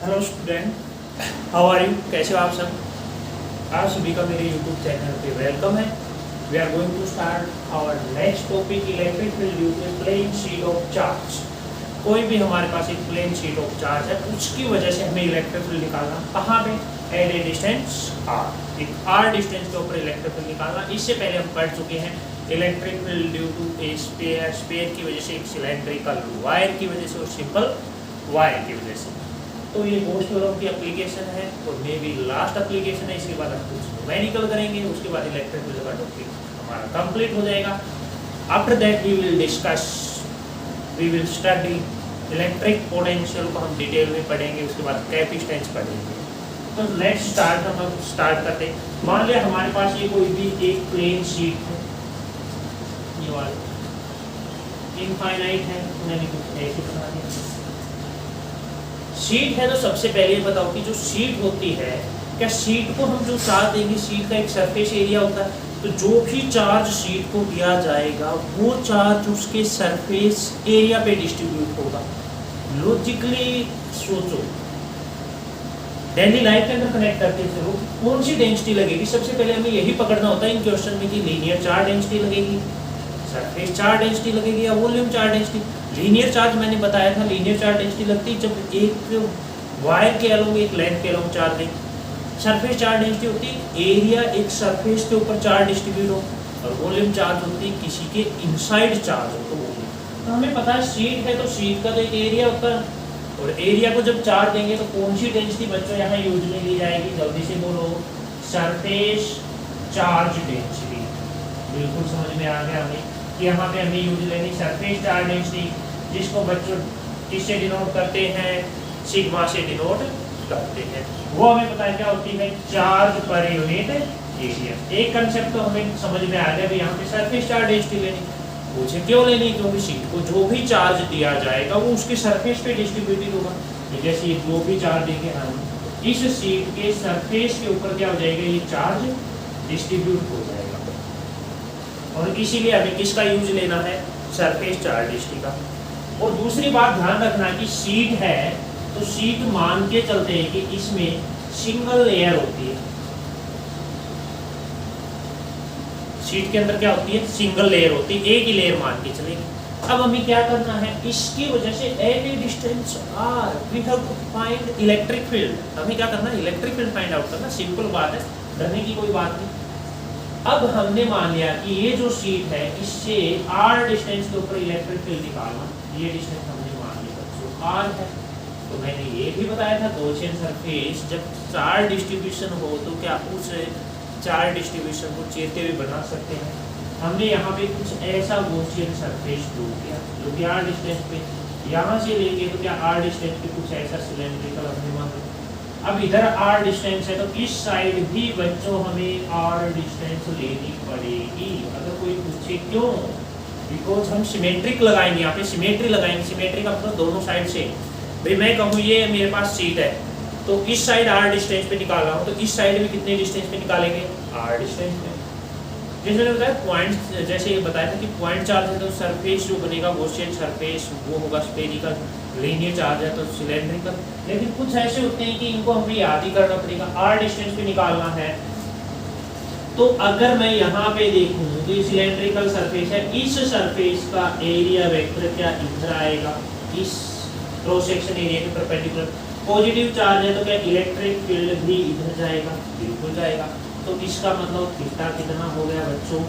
Hello student, how are you? कैसे हो आप सब? आप सभी का मेरे यूट्यूब चैनल पे वेलकम है। We are going to start our next topic electric field due to plane sheet of charge. कोई भी हमारे पास एक प्लेन शीट ऑफ चार्ज है, उसकी वजह से हमें इलेक्ट्रिक फील्ड निकालना। कहाँ पे? एट ए डिस्टेंस आर, एक आर डिस्टेंस के ऊपर इलेक्ट्रिक फील्ड निकालना। इससे पहले हम पढ़ चुके हैं electric field due to a sphere की वजह से, एक सिलेंड्रिकल वायर की वजह से और सिंपल वायर की वजह से। तो ये मोस्ट ऑफ की एप्लीकेशन है और मे बी लास्ट एप्लीकेशन है। इसके बाद हम कुछ न्यूमेरिकल करेंगे, उसके बाद इलेक्ट्रिक फील्ड का टॉपिक हमारा कंप्लीट हो जाएगा। After that we will discuss, we will study electric potential को हम डिटेल में पढ़ेंगे, उसके बाद कैपेसिटेंस पढ़ेंगे। तो लेट्स स्टार्ट, हम अब स्टार्ट करते हैं। मान लिया हमारे पास ये कोई भी एक प्लेन शीट है, ये वाला इनफाइनाइट है, मैंने कुछ ऐसे बना दिया। शीट है तो सबसे पहले ये बताओ कि जो शीट होती है, क्या शीट को हम जो चार्ज देंगे, शीट का एक सरफेस एरिया होता है, तो जो भी चार्ज शीट को दिया जाएगा वो चार्ज उसके सरफेस एरिया पे डिस्ट्रीब्यूट होगा। लॉजिकली सोचो, डेली लाइफ के अंदर कनेक्ट करते चलो, कौन सी डेंसिटी लगेगी? सबसे पहले हमें यही पकड़ना होता है इन क्वेश्चन में कि लीनियर चार्ज डेंसिटी लगेगी, सरफेस चार्ज डेंसिटी लगेगी या volume charge density. Linear charge मैंने बताया था, लीनियर चार्ज डेंसिटी लगती है जब एक वायर के अलोंग एक लेंथ के अलोंग चार्ज दें। सरफेस चार्ज डेंसिटी होती है एरिया एक सरफेस के ऊपर चार्ज डिस्ट्रीब्यूट हो, और वॉल्यूम चार्ज होती है किसी के इनसाइड चार्ज हो तो वॉल्यूम। तो हमें पता है शीट है तो शीट का तो एक एरिया होता है, और एरिया को जब चार्ज देंगे तो कौन सी डेंसिटी बच्चों यहाँ यूज में ली जाएगी? जल्दी से बोलो, सरफेस चार्ज डेंसिटी। बिल्कुल समझ में आ गया हमें कि यहाँ पे हमें यूज लेनी सरफेस चार्ज डेंसिटी, जिसको बच्चों किससे डिनोट करते हैं? सिग्मा से डिनोट करते हैं। वो हमें पता है क्या होती है? Charge per unit area. एक कंसेप्ट तो हमें समझ में आ गया, यहाँ पे सरफेस चार्ज डेंसिटी लेनी। मुझे क्यों लेनी? क्योंकि शीट को जो भी चार्ज दिया जाएगा वो उसके सरफेस पे डिस्ट्रीब्यूटेड होगा। जैसे जो भी चार्ज देंगे हम, इस शीट के सरफेस के ऊपर क्या हो जाएगा? ये चार्ज डिस्ट्रीब्यूट हो जाएगा। और इसीलिए हमें किसका यूज लेना है? सरफेस चार्ज डेंसिटी का। और दूसरी बात ध्यान रखना कि शीट है तो शीट मान के चलते हैं कि इसमें सिंगल लेयर होती है। शीट के अंदर क्या होती है? सिंगल लेयर होती है, एक ही लेयर मान के चलेंगे। अब हमें क्या करना है? इसकी वजह से at a distance R we have to find electric field. हमें क्या करना है? इलेक्ट्रिक फील्ड फाइंड आउट करना। सिंपल बात है, डरने की कोई बात नहीं। अब हमने मान लिया कि ये जो शीट है इससे आर डिस्टेंस के ऊपर इलेक्ट्रिक फील्ड निकालना। ये डिस्टेंस हमने मान लिया बच्चों आर है। तो मैंने ये भी बताया था गॉसियन सरफेस जब चार्ज डिस्ट्रीब्यूशन हो तो क्या उस चार्ज डिस्ट्रीब्यूशन को चेते हुए बना सकते हैं। हमने यहाँ पे कुछ ऐसा गॉसियन सरफेस ड्रॉ किया जो कि आर डिस्टेंस पे, यहाँ से लेंगे तो क्या आर डिस्टेंस पे कुछ ऐसा सिलेंड्रिकल हमने मान लिया। अब इधर आर डिस्टेंस है तो इस साइड भी बच्चों हमें आर डिस्टेंस लेनी पड़ेगी। अगर कोई पूछे क्यों? बिकॉज हम सिमेट्रिक लगाएंगे, यहाँ पे सिमेट्री लगाएंगे। सिमेट्री का मतलब दोनों साइड से। भाई मैं कहूँ ये मेरे पास शीट है तो इस साइड आर डिस्टेंस पे निकाल रहा हूँ, तो इस साइड भी कितने डिस्टेंस पे निकालेंगे? आर डिस्टेंस पे। जैसे मैंने बताया पॉइंट, जैसे ये बताया था कि पॉइंट चार्ज है तो सरफेस जो बनेगा गॉसियन सरफेस वो होगा स्फेरिकल, लीनियर चार्ज है तो सिलेंड्रिकल। लेकिन कुछ ऐसे होते हैं कि इनको हमें याद ही करना पड़ेगा। आर डिस्टेंस पे निकालना है तो अगर मैं यहाँ पे देखूँ तो ये सिलेंड्रिकल सरफेस है, इस सरफेस का एरिया वेक्टर क्या इधर आएगा? इस क्रॉस सेक्शन एरिया के परपेंडिकुलर। पॉजिटिव चार्ज है तो क्या इलेक्ट्रिक फील्ड भी इधर जाएगा? बिल्कुल जाएगा। तो इसका मतलब थीटा कितना हो गया बच्चों?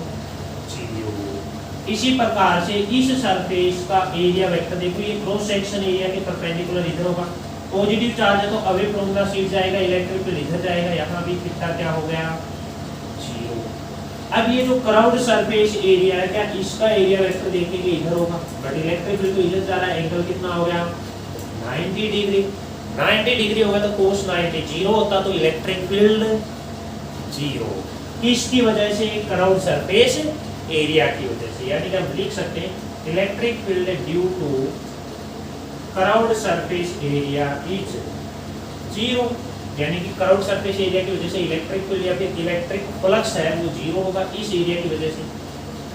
0। इसी प्रकार से इस सरफेस का एरिया वेक्टर देखो, ये क्रॉस सेक्शन एरिया के परपेंडिकुलर इधर होगा। पॉजिटिव चार्ज है तो अवे फ्रॉम द शीट जाएगा, इलेक्ट्रिक फील्ड इधर जाएगा। यहाँ भी थीटा क्या हो गया? 0। अब ये जो कर्व्ड सरफेस एरिया है, क्या इसका एरिया वेक्टर देखेंगे इधर होगा, बट इलेक्ट्रिक फील्ड तो इधर जा रहा है। एंगल कितना हो गया? 90 डिग्री। 90 डिग्री होगा तो cos 90 0 होता, तो इलेक्ट्रिक फील्ड 0। किसकी वजह से? कर्व्ड सरफेस एरिया की वजह से। यानी कि हम लिख सकते हैं electric field due to curved surface area is 0। यानी कि कर्व्ड सरफेस एरिया की वजह से इलेक्ट्रिक फील्ड या फिर इलेक्ट्रिक फ्लक्स है वो 0 होगा इस एरिया की वजह से।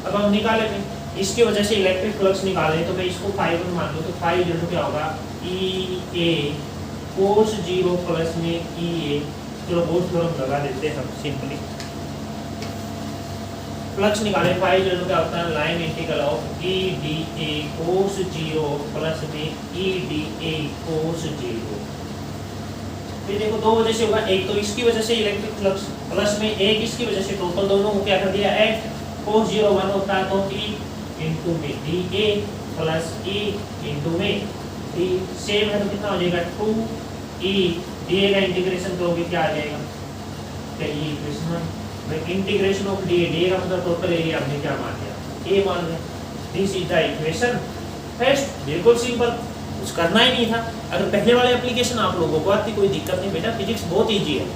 अब हम निकालेंगे इसकी वजह से इलेक्ट्रिक फ्लक्स निकालें तो मैं इसको 5 मान लूँ तो 5 क्या होगा? E A कोस 0 प्लस में ई ए, चलो कोस थ्योरम लगा देते हैं हम सिंपली। फ्लक्स निकाले फाई जो क्या होता है line integral of E D A cos 0 plus में ई डी ए कोस 0। फिर देखो दो वजह से होगा, एक तो इसकी वजह से इलेक्ट्रिक फ्लक्स प्लस में एक इसकी वजह से, टोटल दोनों को क्या कर दिया ऐड। कोस 0 1 होता है तो ई इंटू में D A plus E into में डी, सेम है तो कितना हो जाएगा 2 ई डी ए का इंटीग्रेशन करोगे क्या आ जाएगा, ये equation integration of D A का मतलब टोटल एरिया हमने क्या मान लिया ए मान लिया। This is the equation first, बिल्कुल सिंपल, कुछ करना ही नहीं था। अगर पहले वाले एप्लीकेशन आप लोगों को आती कोई दिक्कत नहीं बेटा, फिजिक्स बहुत इजी है,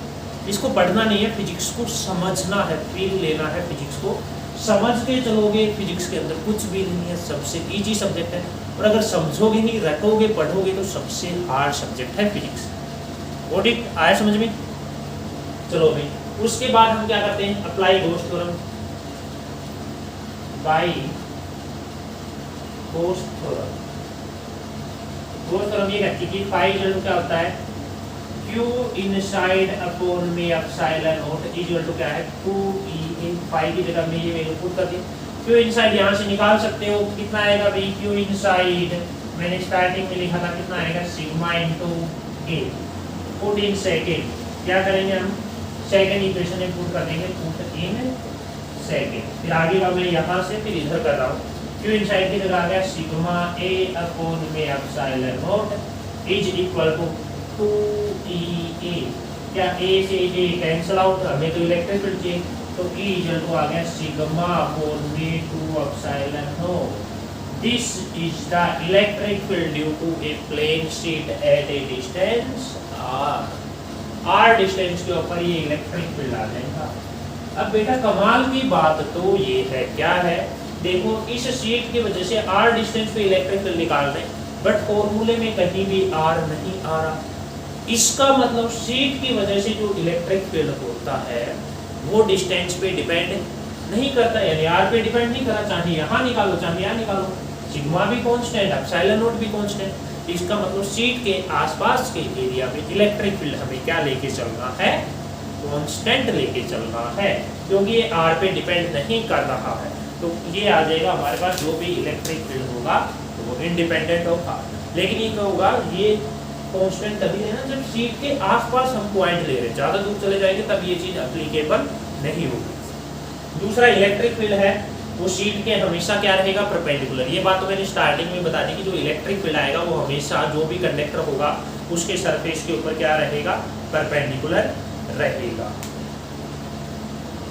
इसको पढ़ना नहीं है, फिजिक्स को समझना है, फील लेना है, फिजिक्स को समझ के चलोगे, फिजिक्स के अंदर कुछ भी नहीं है, सबसे इजी सब्जेक्ट है। और अगर समझोगे नहीं, रटोगे, पढ़ोगे तो सबसे हार्ड सब्जेक्ट है फिजिक्स। ऑडिट आया समझ में? चलो भाई, उसके बाद हम क्या करते हैं, apply goes theorem by goes theorem. Goes theorem ये कहती है कि फाई इक्वल क्या होता है, Q इनसाइड अपॉन में एप्सिलॉन नॉट इक्वल टू क्या है 2E इन फाई की जगह में ये वैल्यू पुट कर दी। Q इनसाइड यहाँ से निकाल सकते हो, कितना आएगा भाई Q इनसाइड, मैंने स्टार्टिंग में लिखा था कितना आएगा sigma into A, put in second, क्या करेंगे हम सेकंड इक्वेशन में पुट कर देंगे, पुट इन सेकंड। फिर आगे का मैं यहाँ से फिर इधर कर रहा हूँ, Q इनसाइड की जगह आ गया सिग्मा A अपॉन में epsilon not is equal to 2EA, क्या A से A कैंसिल आउट, हमें तो इलेक्ट्रिक फील्ड चाहिए, तो E इक्वल टू आ गया सिग्मा अपॉन में 2 epsilon not. This is the electric field due to a plane sheet at a distance r distance के ऊपर ये इलेक्ट्रिक फील्ड आ जाएगा। अब बेटा कमाल की बात तो ये है, क्या है देखो, इस शीट की वजह से r डिस्टेंस पे इलेक्ट्रिक फील्ड निकाल रहे हैं, बट फॉर्मूले में कहीं भी r नहीं आ रहा। इसका मतलब शीट की वजह से जो इलेक्ट्रिक फील्ड होता है वो डिस्टेंस पे डिपेंड नहीं करता, यानी r पे डिपेंड नहीं करता, चाहे यहाँ निकालो चाहे यहाँ निकालो, सिग्मा भी कांस्टेंट, एप्सिलॉन नॉट भी कांस्टेंट। इसका मतलब शीट के आसपास के एरिया में इलेक्ट्रिक फील्ड हमें क्या लेके चलना है, कांस्टेंट लेके चलना है, क्योंकि ये r पे डिपेंड नहीं कर रहा है। तो ये आ जाएगा हमारे पास, जो भी इलेक्ट्रिक फील्ड होगा तो वो इंडिपेंडेंट होगा। लेकिन ये क्या होगा, ये कांस्टेंट तभी है ना जब शीट के आसपास हम पॉइंट ले रहे हैं, ज़्यादा दूर चले जाएंगे तब ये चीज़ एप्लीकेबल नहीं होगी। दूसरा इलेक्ट्रिक फील्ड है वो शीट के हमेशा क्या रहेगा, परपेंडिकुलर। ये बात तो मैंने स्टार्टिंग में बता दी कि जो इलेक्ट्रिक फील्ड आएगा वो हमेशा जो भी कंडक्टर होगा उसके सरफेस के ऊपर क्या रहेगा, परपेंडिकुलर रहेगा।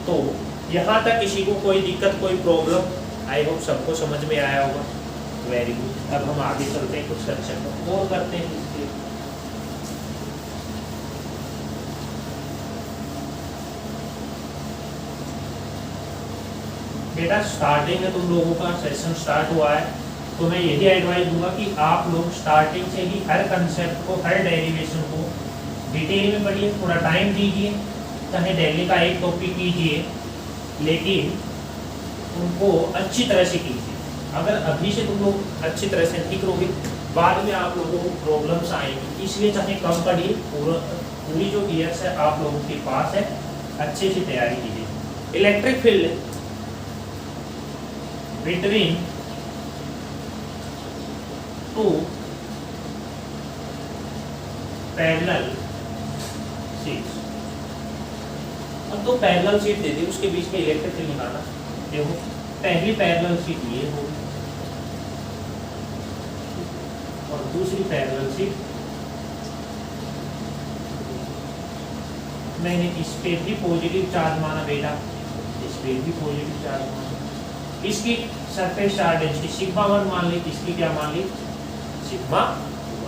तो यहाँ तक किसी को कोई दिक्कत कोई प्रॉब्लम, आई होप सबको समझ में आया होगा। वेरी गुड, अब हम आगे चलते हैं, कुछ सेक्शन और करते हैं इसके। बेटा स्टार्टिंग में तुम लोगों का सेशन स्टार्ट हुआ है, तो मैं यही एडवाइस दूंगा कि आप लोग स्टार्टिंग से ही हर कंसेप्ट को, हर डेरिवेशन को डिटेल में पढ़िए, थोड़ा टाइम दीजिए, चाहे डेली का एक टॉपिक कीजिए, लेकिन उनको अच्छी तरह से कीजिए। अगर अभी से तुम लोग अच्छी तरह से नहीं करोगे, बाद में आप लोगों को प्रॉब्लम्स आएंगी, इसलिए चाहे कम पढ़िए, पूरी जो ईयर्स है आप लोगों के पास है, अच्छे से तैयारी कीजिए। Electric field between two parallel sheets, अब तो पैरेलल शीट दे दी, उसके बीच में इलेक्ट्रिक फील्ड निकालना। देखो पहली पैरेलल शीट ये होगी और दूसरी पैरेलल शीट, मैंने इस पे भी पॉजिटिव चार्ज माना बेटा, इस पे भी पॉजिटिव चार्ज माना, इसकी सरफेस चार्ज डेंसिटी सिग्मा 1 मान ली, इसकी क्या मान ली सिग्मा,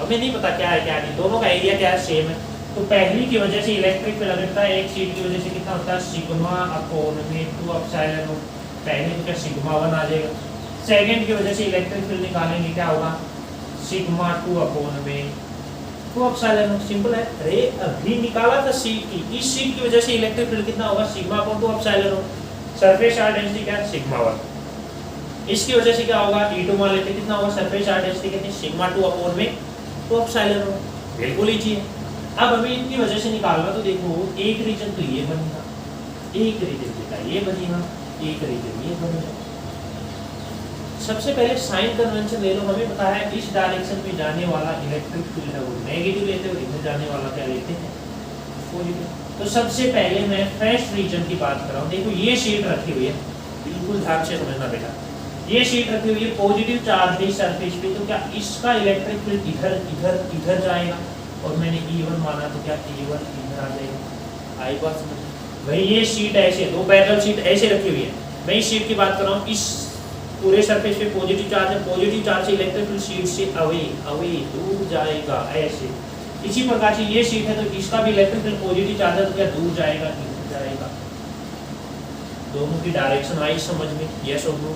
हमें नहीं पता क्या है क्या नहीं, दोनों का एरिया क्या है सेम है। तो पहली की वजह से इलेक्ट्रिक फील्ड लगता है, एक शीट की वजह से कितना होता है सिग्मा अपॉन में 2 एप्सिलॉन नॉट, पहले का सिग्मा 1 आ जाएगा। सेकंड की वजह से इलेक्ट्रिक फील्ड निकालेंगे, क्या होगा सिग्मा 2 अपॉन में 2 एप्सिलॉन नॉट, सिंपल है। अरे अभी निकाला था शीट की, इस शीट की वजह से इलेक्ट्रिक फील्ड कितना होगा sigma upon 2 epsilon not, surface charge density क्या है सिग्मा 1, इसकी वजह से क्या होगा E2 मान लेते, कितना होगा सरफेस चार्ज डेंसिटी कितनी सिग्मा 2 अपॉन में 2 एप्सिलॉन नॉट। बिल्कुल ईजी है। अब हमें इनकी वजह से निकालना, तो देखो एक रीजन तो ये बनेगा, एक रीजन बेटा ये बनेगा, एक रीजन ये बनेगा। सबसे पहले साइन कन्वेंशन ले लो। हमें पता है इस डायरेक्शन में जाने वाला इलेक्ट्रिक फील्ड है वो नेगेटिव लेते हो, इधर जाने वाला क्या लेते हैं पॉजिटिव। तो सबसे पहले मैं फर्स्ट रीजन की बात कर रहा हूँ। देखो ये शीट रखी हुई है, बिल्कुल ध्यान से समझना बेटा, ये शीट रखी हुई है पॉजिटिव चार्ज है सरफेस पे, तो क्या इसका इलेक्ट्रिक फील्ड इधर इधर इधर जाएगा, और मैंने E1 माना तो क्या E1 इधर आ जाएगा। आई बात समझ भाई। ये शीट ऐसे दो पैरेलल शीट ऐसे रखी हुई है, मैं इस शीट की बात कर रहा हूँ। इस पूरे सरफेस पे पॉजिटिव चार्ज है, पॉजिटिव चार्ज से इलेक्ट्रिक फील्ड शीट से अवे अवे दूर जाएगा ऐसे। इसी प्रकार से ये शीट है तो इसका भी इलेक्ट्रिक फील्ड पॉजिटिव चार्ज है तो क्या दूर जाएगा इधर जाएगा। दोनों की डायरेक्शन आई समझ में, यस और नो,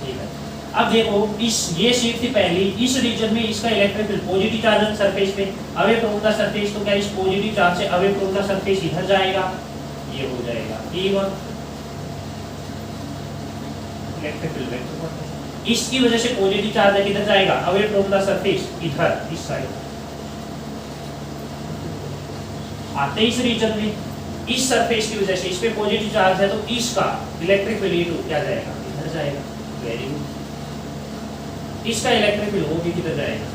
ठीक है। अब देखो इस ये शीट थी पहली, इस रीजन में इसका इलेक्ट्रिक फील्ड पॉजिटिव चार्ज है सरफेस पे, अवे फ्रॉम द सरफेस, तो क्या इस पॉजिटिव चार्ज से अवे फ्रॉम द सरफेस इधर जाएगा, ये हो जाएगा E1 इलेक्ट्रिक फील्ड। इसकी वजह से पॉजिटिव चार्ज है किधर जाएगा, अवे फ्रॉम द सरफेस इधर इस साइड। आते इस रीजन में इस सरफेस की वजह से इस पे पॉजिटिव चार्ज है तो इसका इलेक्ट्रिक फील्ड E2 क्या जाएगा, इधर जाएगा। Very good. इसका इलेक्ट्रिक फील्ड वो भी किधर जाएगा,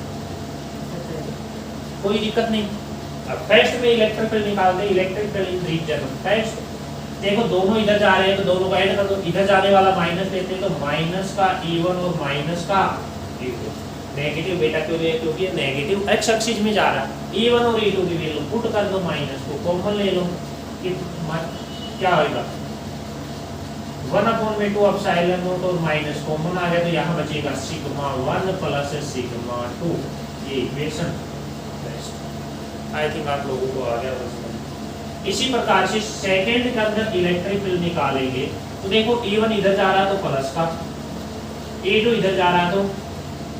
कोई दिक्कत नहीं। अब फर्स्ट में इलेक्ट्रिक फील्ड निकालते हैं, electric field in region first. देखो दोनों इधर जा रहे हैं तो दोनों का ऐड कर दो, इधर जाने वाला माइनस लेते हैं तो माइनस का E1 और माइनस का E2। नेगेटिव बेटा क्यों ले, क्योंकि ये नेगेटिव एक्स एक्सिस में जा रहा है। E1 और E2 की वैल्यू पुट कर दो, माइनस को कॉमन ले लो, कि क्या होगा 1/2 एप्सिलॉन नॉट और माइनस कॉमन आ गया तो यहाँ बचेगा सिग्मा 1 प्लस सिग्मा 2। ये इक्वेशन आई थिंक आप लोगों को आ गया। इसी प्रकार से सेकंड के अंदर इलेक्ट्रिक फील्ड निकालेंगे तो देखो E1 इधर जा रहा है तो प्लस का, E2 इधर जा रहा है तो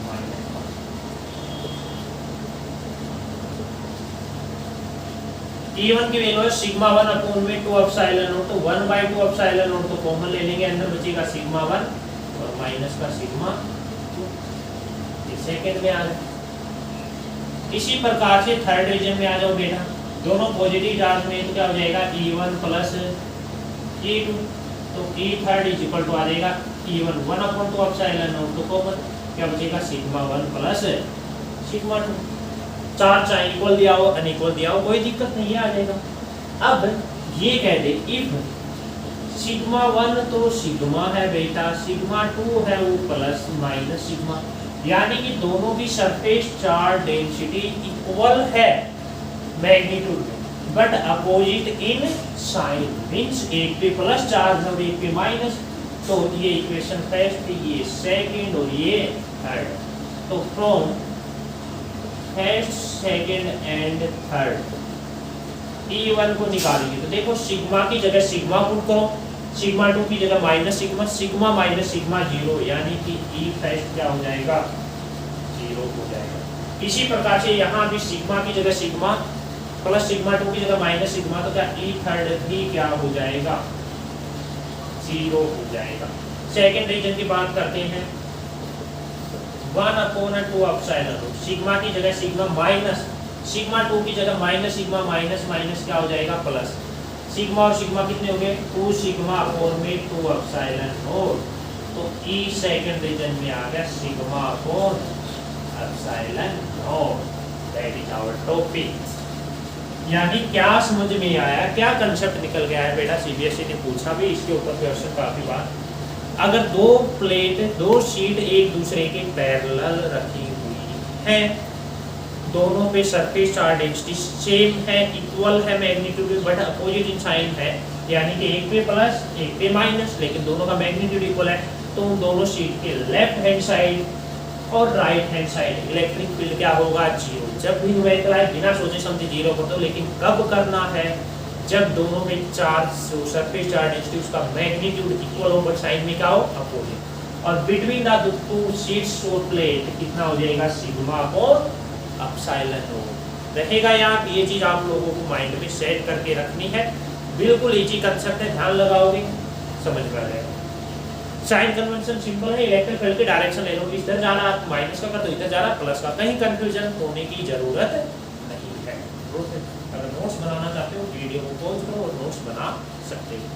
माइनस का। E1 की वैल्यू है सिग्मा 1/2 एप्सिलॉन नॉट, तो 1/2 एप्सिलॉन नॉट तो कॉमन ले लेंगे, अंदर बचेगा सिग्मा 1 और माइनस का सिग्मा 2। ये सेकंड में आ गया। इसी प्रकार से थर्ड रीजन में आ जाओ बेटा, दोनों पॉजिटिव चार्ज में तो क्या हो जाएगा E1 प्लस E2, तो E third is equal to आ जाएगा E1 1/2 एप्सिलॉन नॉट, तो कॉमन क्या बचेगा सिग्मा 1 प्लस सिग्मा 2। चार्ज चाहे इक्वल दिया हो अनइक्वल दिया हो कोई दिक्कत नहीं है, आ जाएगा। अब ये कह दे इफ सिग्मा 1 तो सिग्मा है बेटा, सिग्मा 2 है वो प्लस माइनस सिग्मा, यानी कि दोनों की सरफेस चार्ज डेंसिटी इक्वल है मैग्नीट्यूड में, but opposite in sign, means एक पे प्लस चार्ज और एक पे माइनस। तो ये इक्वेशन फर्स्ट, ये सेकंड और ये थर्ड। तो from first second and third E1 को निकालेंगे तो देखो सिग्मा की जगह सिग्मा पुट करो, सिग्मा 2 की जगह minus sigma, sigma minus sigma 0, यानी कि E फर्स्ट क्या हो जाएगा 0 हो जाएगा। इसी प्रकार से यहाँ भी सिग्मा की जगह सिग्मा प्लस सिग्मा 2 की जगह माइनस सिग्मा, तो क्या E थर्ड भी क्या हो जाएगा 0 हो जाएगा। सेकंड रीजन की बात करते हैं, 1/2 एप्सिलॉन नॉट, सिग्मा की जगह सिग्मा माइनस सिग्मा 2 की जगह माइनस सिग्मा माइनस माइनस क्या हो जाएगा प्लस सिग्मा, और सिग्मा कितने हो गए 2 सिग्मा और में 2 एप्सिलॉन नॉट, तो E सेकंड रीजन में आ गया sigma upon epsilon not. That is our topic. यानी क्या समझ में आया, क्या कंसेप्ट निकल गया है बेटा, सीबीएसई ने पूछा भी इसके ऊपर क्वेश्चन काफी बार। अगर दो प्लेट दो शीट एक दूसरे के पैरेलल रखी हुई है, दोनों पे सरफेस चार्ज डेंसिटी सेम है, इक्वल है magnitude, but opposite in sign है, यानी कि एक पे प्लस एक पे माइनस, लेकिन दोनों का मैग्नीट्यूड इक्वल है, तो उन दोनों शीट के लेफ्ट हैंड साइड और right hand side electric field क्या होगा 0। जब भी न्यूमेरिकल आए बिना सोचे समझे 0 कर दो, लेकिन कब करना है जब दोनों में चार्ज सरफेस चार्ज डेंसिटी उसका मैग्नीट्यूड इक्वल हो, बट साइन में क्या हो अपोजिट, और बिटवीन द टू शीट्स और प्लेट कितना हो जाएगा सिग्मा और एप्सिलॉन नॉट रहेगा। यहाँ ये चीज आप लोगों को माइंड में सेट करके रखनी है, बिल्कुल इजी कंसेप्ट है, ध्यान लगाओगे समझ में आ जाएगा। साइन कन्वेंशन सिंपल है, इलेक्ट्रिक फील्ड की डायरेक्शन ले लो, इधर जा रहा माइनस का तो इधर जा रहा प्लस का, कहीं कंफ्यूजन होने की जरूरत नहीं है। अगर नोट्स बनाना चाहते हो वीडियो को पॉज करो और नोट्स बना सकते हो।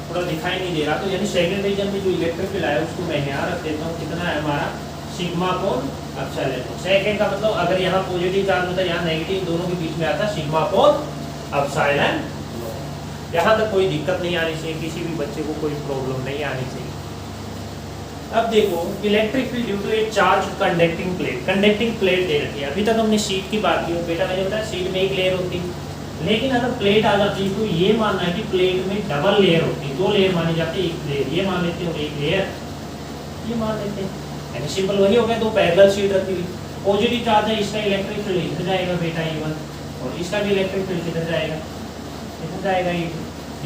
थोड़ा दिखाई नहीं दे रहा, तो यानी सेकंड रीजन में जो इलेक्ट्रिक फील्ड आया उसको मैं यहाँ रख देता हूँ, कितना है हमारा सिग्मा कोण एप्सिलॉन। सेकंड का मतलब अगर यहाँ पॉजिटिव चार्ज होता है यहाँ नेगेटिव, दोनों के बीच में आता सिग्मा कोण एप्सिलॉन। यहाँ तक कोई दिक्कत नहीं आनी चाहिए, किसी भी बच्चे को कोई प्रॉब्लम नहीं आनी चाहिए। अब देखो electric field due to a charge conducting plate, conducting plate दे रखी है। अभी तक हमने शीट की बात की, बेटा मैंने बताया शीट में एक लेयर होती है, लेकिन अगर प्लेट आ जाती है तो ये मानना है कि प्लेट में डबल लेयर होती है, 2 लेयर मानी जाती है, एक लेयर ये मान लेते हैं और एक लेयर ये मान लेते हैं, यानी सिंपल वही हो गया, 2 पैरेलल शीट रखी हुई। पॉजिटिव चार्ज है, इसका इलेक्ट्रिक फील्ड इधर जाएगा बेटा E1, और इसका भी इलेक्ट्रिक फील्ड किधर जाएगा, इधर जाएगा E2।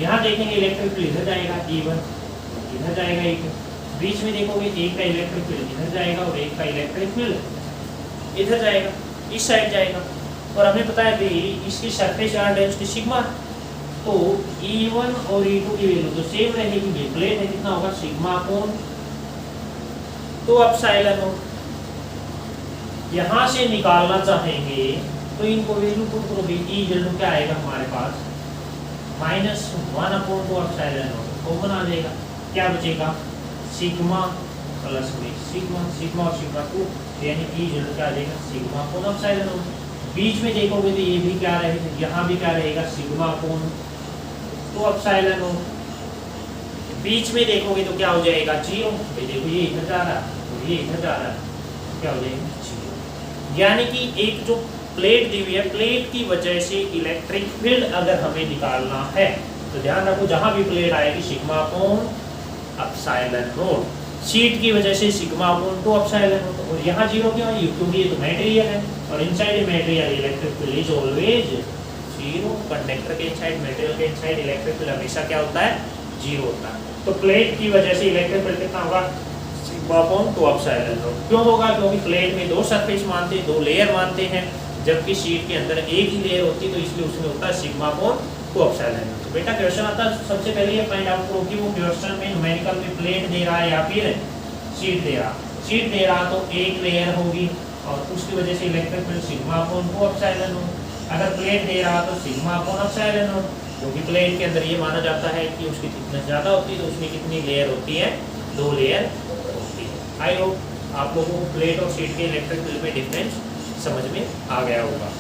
यहाँ देखेंगे इलेक्ट्रिक फील्ड इधर जाएगा E1, इधर जाएगा E2। बीच में देखोगे एक का इलेक्ट्रिक फील्ड इधर जाएगा और एक का इलेक्ट्रिक फील्ड इधर जाएगा, इस साइड जाएगा। और हमें पता है कि इसकी सरफेस चार्ज डेंसिटी सिग्मा, तो E1 और E2 की वैल्यू तो सेम रहेगी, प्लेट है कितना होगा सिग्मा कोण तो एप्सिलॉन नॉट। यहाँ से निकालना चाहेंगे तो इनको वैल्यू पुट करोगे, ई वैल्यू क्या आएगा हमारे पास -1/2 एप्सिलॉन नॉट, कॉमन आ जाएगा, क्या बचेगा सिग्मा प्लस में सिग्मा, सिग्मा और सिग्मा 2, यानी ई वैल्यू क्या आ जाएगा सिग्मा कोण एप्सिलॉन नॉट। बीच में देखोगे तो ये भी क्या रहेगा, यहाँ भी क्या रहेगा सिग्मा कोण तो एप्सिलॉन नॉट। बीच में देखोगे तो क्या हो जाएगा 0, देखो ये इधर जा रहा और ये इधर जा रहा है, क्या हो जाएगा 0। यानी कि एक जो प्लेट दी हुई है, प्लेट की वजह से इलेक्ट्रिक फील्ड अगर हमें निकालना है तो ध्यान रखो जहां भी प्लेट आएगी सिग्मा कोण एप्सिलॉन नॉट, शीट की वजह से सिग्मा कोण तो एप्सिलॉन नॉट। और यहाँ 0 क्यों है, क्योंकि ये तो मटेरियल है और inside material electric field is always 0। Conductor के इनसाइड मटेरियल के इनसाइड इलेक्ट्रिक फील्ड हमेशा क्या होता है 0 होता है। तो प्लेट की वजह से इलेक्ट्रिक फील्ड कितना होगा सिग्मा कोण तो एप्सिलॉन नॉट। क्यों होगा, क्योंकि प्लेट में 2 सरफेस मानते हैं, 2 लेयर मानते हैं, जबकि शीट के अंदर एक ही लेयर होती है, तो इसलिए उसमें होता है सिग्मा कोण तो एप्सिलॉन नॉट। तो बेटा क्वेश्चन आता है सबसे पहले ये फाइंड आउट करो कि वो क्वेश्चन में न्यूमेरिकल में प्लेट दे रहा है या फिर शीट दे रहा। शीट दे रहा तो एक लेयर होगी और उसकी वजह से इलेक्ट्रिक फील्ड सिग्मा कोण तो एप्सिलॉन नॉट। अगर प्लेट दे रहा तो सिग्मा कोण एप्सिलॉन नॉट, क्योंकि प्लेट के अंदर ये माना जाता है कि उसकी थिकनेस ज़्यादा होती है, तो उसमें कितनी लेयर होती है 2 लेयर होती है। आई होप आप लोगों को प्लेट और शीट के इलेक्ट्रिक फील्ड में डिफरेंस समझ में आ गया होगा।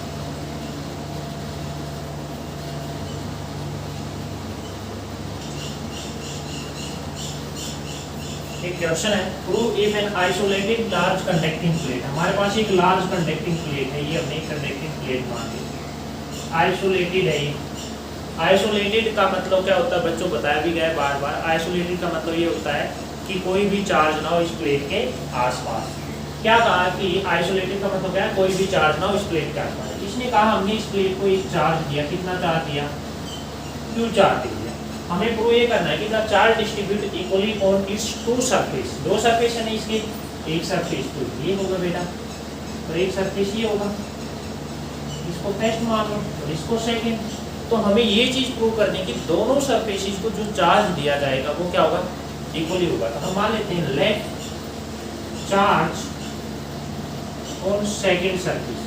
एक क्वेश्चन है, prove if an isolated large conducting plate. हमारे पास एक लार्ज कंडक्टिंग प्लेट है, ये हमने कंडक्टिंग प्लेट मान ली, आइसोलेटेड है। आइसोलेटेड का मतलब क्या होता है बच्चों, बताया भी गया बार बार। आइसोलेटेड का मतलब ये होता है कि कोई भी चार्ज ना हो इस प्लेट के आसपास। क्या कहा कि आइसोलेटेड का मतलब क्या है, कोई भी चार्ज ना हो इस प्लेट के आसपास। इसने कहा हमने इस प्लेट को एक चार्ज दिया, कितना चार्ज दिया Q चार्ज दिया। हमें प्रूव ये करना है कि the charge distribute equally on it's 2 surface. 2 surface है ना इसके, एक सरफेस तो ये होगा बेटा और एक सरफेस ये होगा, इसको फर्स्ट मान लो और इसको सेकंड। तो हमें ये चीज प्रूव करनी कि दोनों सरफेसेस को जो चार्ज दिया जाएगा वो क्या होगा इक्वली होगा। तो हम मान लेते हैं let charge on second surface.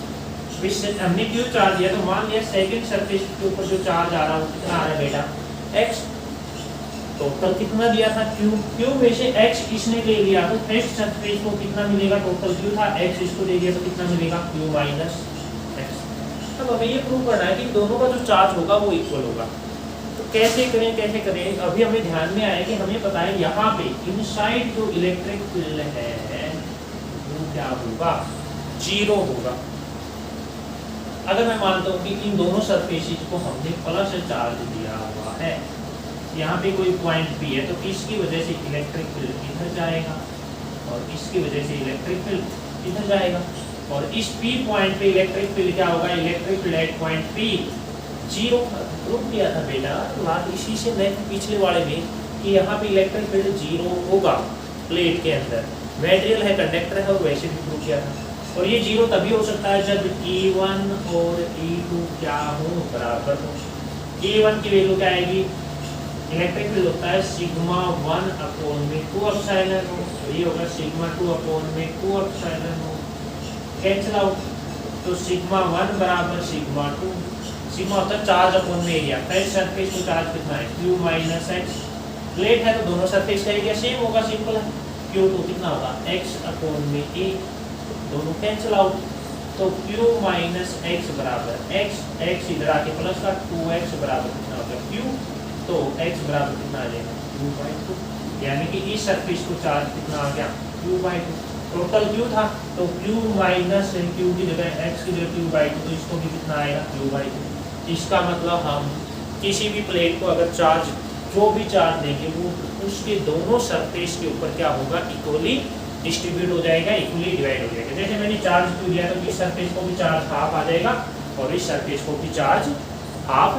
हमने क्यों चार्ज दिया, तो मान लिया सेकंड सरफेस के ऊपर जो चार्ज आ रहा है वो कितना आ रहा है बेटा x। टोटल कितना दिया था Q में से x इसने ले लिया तो फर्स्ट सरफेस को कितना मिलेगा, टोटल Q था, x इसको दे दिया तो कितना मिलेगा Q माइनस x। अब हमें ये प्रूव करना है कि दोनों का जो चार्ज होगा वो इक्वल होगा। तो कैसे करें, अभी हमें ध्यान में आया कि हमें पता है यहाँ पे इनसाइड जो इलेक्ट्रिक फील्ड है वो क्या होगा 0 होगा। अगर मैं मानता हूँ कि इन दोनों सरफेसेस को हमने प्लस चार्ज दिया हुआ है, यहाँ पे कोई पॉइंट P है, तो इसकी वजह से इलेक्ट्रिक फील्ड इधर जाएगा और इसकी वजह से इलेक्ट्रिक फील्ड इधर जाएगा। और इस P पॉइंट पे इलेक्ट्रिक फील्ड क्या होगा, electric field at point P 0 prove किया था बेटा। बात इसी से मैं पिछले वाले में कि यहाँ पे इलेक्ट्रिक फील्ड 0 होगा प्लेट के अंदर। मटेरियल है, कंडक्टर है, और वैसे भी प्रूव किया था। और ये जीरो तभी हो सकता है जब E1 और E2 क्या हो, बराबर हो। E1 की वैल्यू क्या आएगी, इलेक्ट्रिक फील्ड होता है सिग्मा 1 अपॉन में 2 एप्सिलॉन हो, ये होगा सिग्मा 2 अपॉन में 2 एप्सिलॉन हो, कैंसिल आउट। तो सिग्मा 1 बराबर सिग्मा 2, सिग्मा होता है चार्ज अपॉन में एरिया, पहले सरफेस को चार्ज कितना है Q माइनस एक्स, प्लेट है तो दोनों सरफेस का एरिया सेम होगा, सिंपल है। Q2 कितना होगा x अपॉन में a, दोनों कैंसिल आउट। तो Q माइनस एक्स बराबर x, x इधर आके प्लस का 2x बराबर कितना होगा Q, तो x बराबर कितना आ जाएगा Q/2, यानी कि इस सरफेस को चार्ज कितना आ गया Q/2। टोटल Q था तो Q माइनस Q की जगह x की जगह Q/2, तो इसको भी कितना आएगा Q/2। इसका मतलब हम किसी भी प्लेट को अगर चार्ज, जो भी चार्ज देंगे वो उसके दोनों सरफेस के ऊपर क्या होगा, इक्वली डिस्ट्रीब्यूट हो जाएगा, इक्वली डिवाइड हो जाएगा। जैसे मैंने चार्ज Q दिया तो इस सरफेस को भी चार्ज हाफ आ जाएगा और इस सरफेस को भी चार्ज हाफ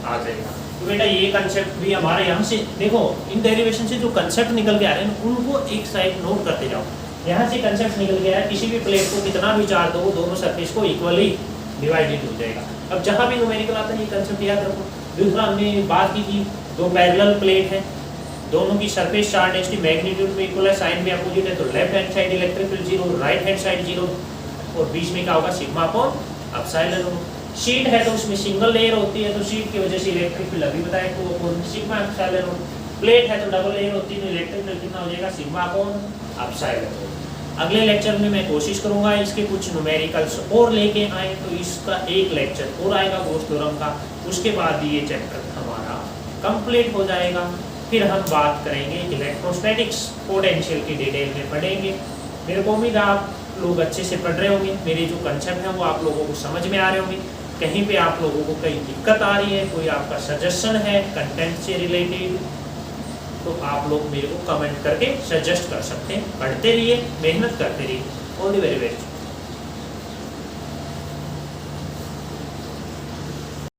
आ जाएगा। तो बेटा ये कंसेप्ट भी हमारे यहाँ से देखो, इन डेरिवेशन से जो कंसेप्ट निकल के आ रहे हैं उनको एक साइड नोट करते जाओ। यहाँ से कंसेप्ट निकल गया है, किसी भी प्लेट को कितना भी चार्ज दो दोनों सरफेस को इक्वली डिवाइडेड हो जाएगा। अब जहाँ भी न्यूमेरिकल आता है ये कंसेप्ट याद रखो। दूसरा हमने बात की थी, दो पैरेलल प्लेट है, दोनों की सरफेस चार्ज डेंसिटी मैग्नीट्यूड में इक्वल है, साइन में अपोजिट है, तो left hand side electric field 0, right hand side 0, और बीच में क्या होगा सिग्मा अपॉन एप्सिलॉन। शीट है तो उसमें सिंगल लेयर होती है, तो शीट की वजह से इलेक्ट्रिक फील्ड अभी बताया तो अपॉन सिग्मा एप्सिलॉन। प्लेट है तो डबल लेयर होती है, तो इलेक्ट्रिक फील्ड कितना हो जाएगा सिग्मा अपॉन एप्सिलॉन। अगले लेक्चर में मैं कोशिश करूंगा इसके कुछ न्यूमेरिकल्स और लेके आए, तो इसका एक लेक्चर और आएगा गॉस थ्योरम का, उसके बाद ये चैप्टर हमारा कंप्लीट हो जाएगा। फिर हम बात करेंगे इलेक्ट्रोस्टैटिक्स, पोटेंशियल की डिटेल में पढ़ेंगे। मेरे को उम्मीद है आप लोग अच्छे से पढ़ रहे होंगे, मेरे जो कंसेप्ट हैं वो आप लोगों को समझ में आ रहे होंगे। कहीं पे आप लोगों को कई दिक्कत आ रही है, कोई आपका सजेशन है कंटेंट से रिलेटेड, तो आप लोग मेरे को कमेंट करके सजेस्ट कर सकते हैं। पढ़ते रहिए, मेहनत करते रहिए। All the very best.